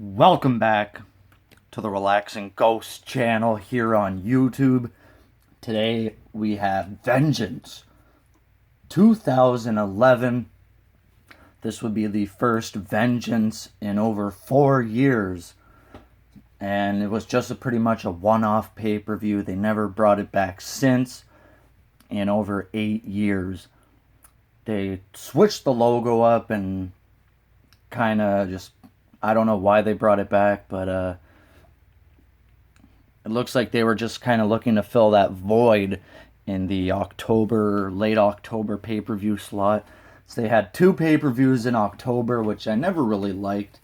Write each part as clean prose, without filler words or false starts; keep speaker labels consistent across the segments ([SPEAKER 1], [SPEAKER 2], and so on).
[SPEAKER 1] Welcome back to the Relaxing Ghost channel here on YouTube. Today we have Vengeance 2011. This would be the first Vengeance in over 4 years. And it was just pretty much a one-off pay-per-view. They never brought it back since in over 8 years. They switched the logo up and kind of just, I don't know why they brought it back, but it looks like they were just kind of looking to fill that void in the late October pay-per-view slot. So they had 2 pay-per-views in October, which I never really liked.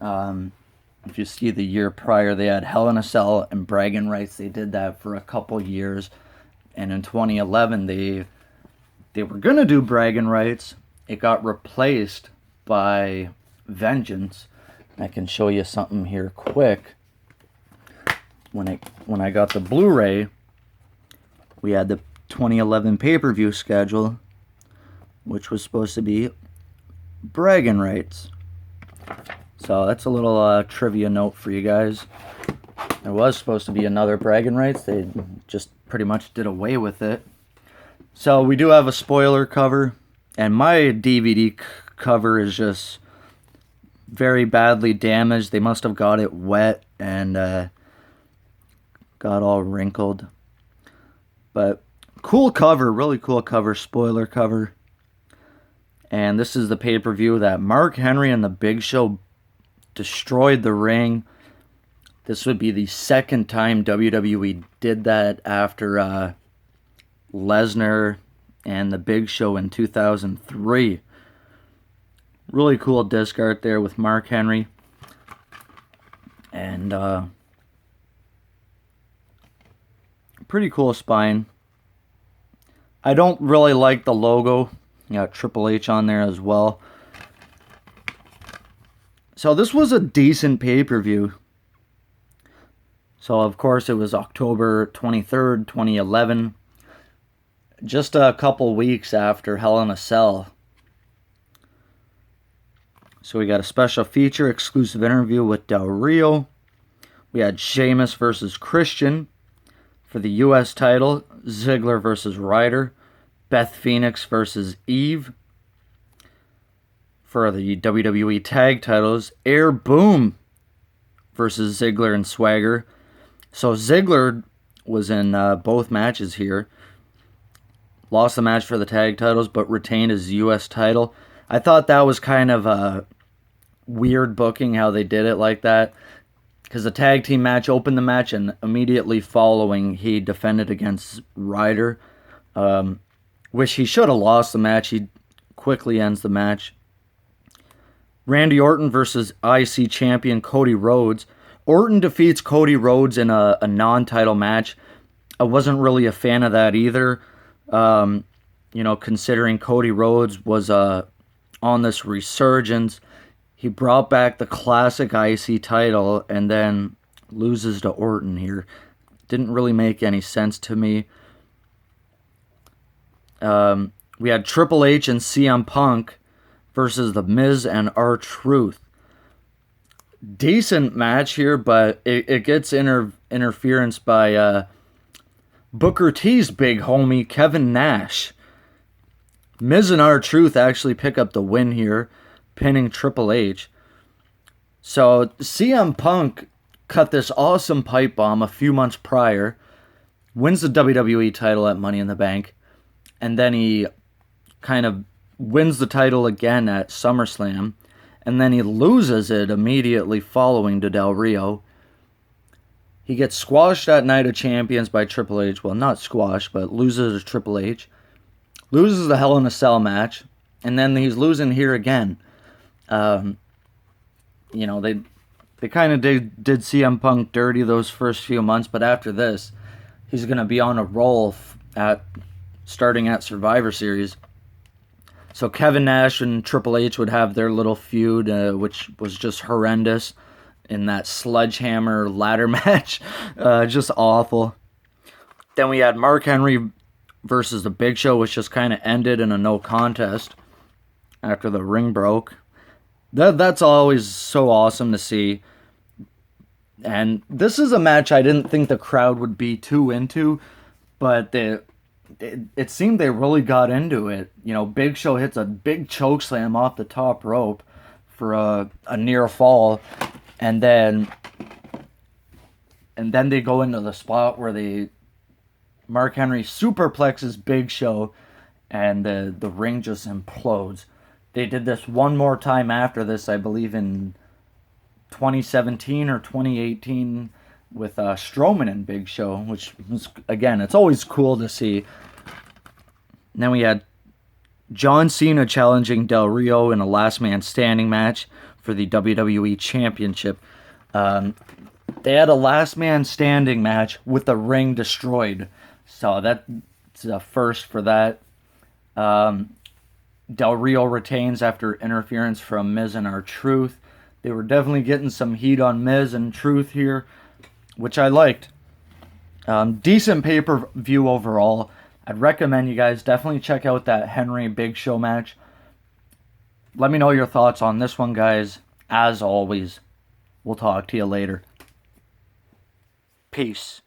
[SPEAKER 1] If you see the year prior, they had Hell in a Cell and Bragging Rights. They did that for a couple years. And in 2011, they were going to do Bragging Rights. It got replaced by Vengeance. I can show you something here quick. When I got the Blu-ray, we had the 2011 pay-per-view schedule, which was supposed to be Bragging Rights. So that's a little trivia note for you guys. There was supposed to be another Bragging Rights. They just pretty much did away with it. So we do have a spoiler cover, and my DVD cover is just very badly damaged. They must have got it wet and got all wrinkled. But cool cover, really cool cover, spoiler cover. And this is the pay-per-view that Mark Henry and the Big Show destroyed the ring. This would be the second time WWE did that after Lesnar and the Big Show in 2003. Really cool disc art there with Mark Henry. And pretty cool spine. I don't really like the logo. You got Triple H on there as well. So this was a decent pay-per-view. So of course it was October 23rd, 2011. Just a couple weeks after Hell in a Cell. So we got a special feature, exclusive interview with Del Rio. We had Sheamus versus Christian for the U.S. title. Ziggler versus Ryder. Beth Phoenix versus Eve. For the WWE tag titles, Air Boom versus Ziggler and Swagger. So Ziggler was in both matches here. Lost the match for the tag titles, but retained his U.S. title. I thought that was kind of a weird booking, how they did it like that. Because the tag team match opened the match, and immediately following, he defended against Ryder. Which he should have lost the match. He quickly ends the match. Randy Orton versus IC champion Cody Rhodes. Orton defeats Cody Rhodes in a non-title match. I wasn't really a fan of that either. Considering Cody Rhodes was on this resurgence. He brought back the classic IC title and then loses to Orton here. Didn't really make any sense to me. We had Triple H and CM Punk versus The Miz and R-Truth. Decent match here, but it gets interference by Booker T's big homie, Kevin Nash. Miz and R-Truth actually pick up the win here, pinning Triple H. So CM Punk cut this awesome pipe bomb a few months prior, wins the WWE title at Money in the Bank, and then he kind of wins the title again at SummerSlam, and then he loses it immediately following to Del Rio. He gets squashed at Night of Champions by Triple H. Well, not squashed, but loses to Triple H. Loses the Hell in a Cell match, and then he's losing here again. They kind of did CM Punk dirty those first few months, but after this, he's going to be on a roll starting at Survivor Series. So Kevin Nash and Triple H would have their little feud, which was just horrendous in that sledgehammer ladder match. Just awful. Then we had Mark Henry versus the Big Show, which just kind of ended in a no contest after the ring broke. That's always so awesome to see. And this is a match I didn't think the crowd would be too into, but it seemed they really got into it. You know, Big Show hits a big choke slam off the top rope for a near fall, and then they go into the spot where Mark Henry superplexes Big Show, and the ring just implodes. They did this one more time after this, I believe in 2017 or 2018 with Strowman and Big Show, which was, again, it's always cool to see. And then we had John Cena challenging Del Rio in a last man standing match for the WWE Championship. They had a last man standing match with the ring destroyed. So that's a first for that. Del Rio retains after interference from Miz and R-Truth. They were definitely getting some heat on Miz and Truth here, which I liked. Decent pay-per-view overall. I'd recommend you guys definitely check out that Henry Big Show match. Let me know your thoughts on this one, guys. As always, we'll talk to you later. Peace.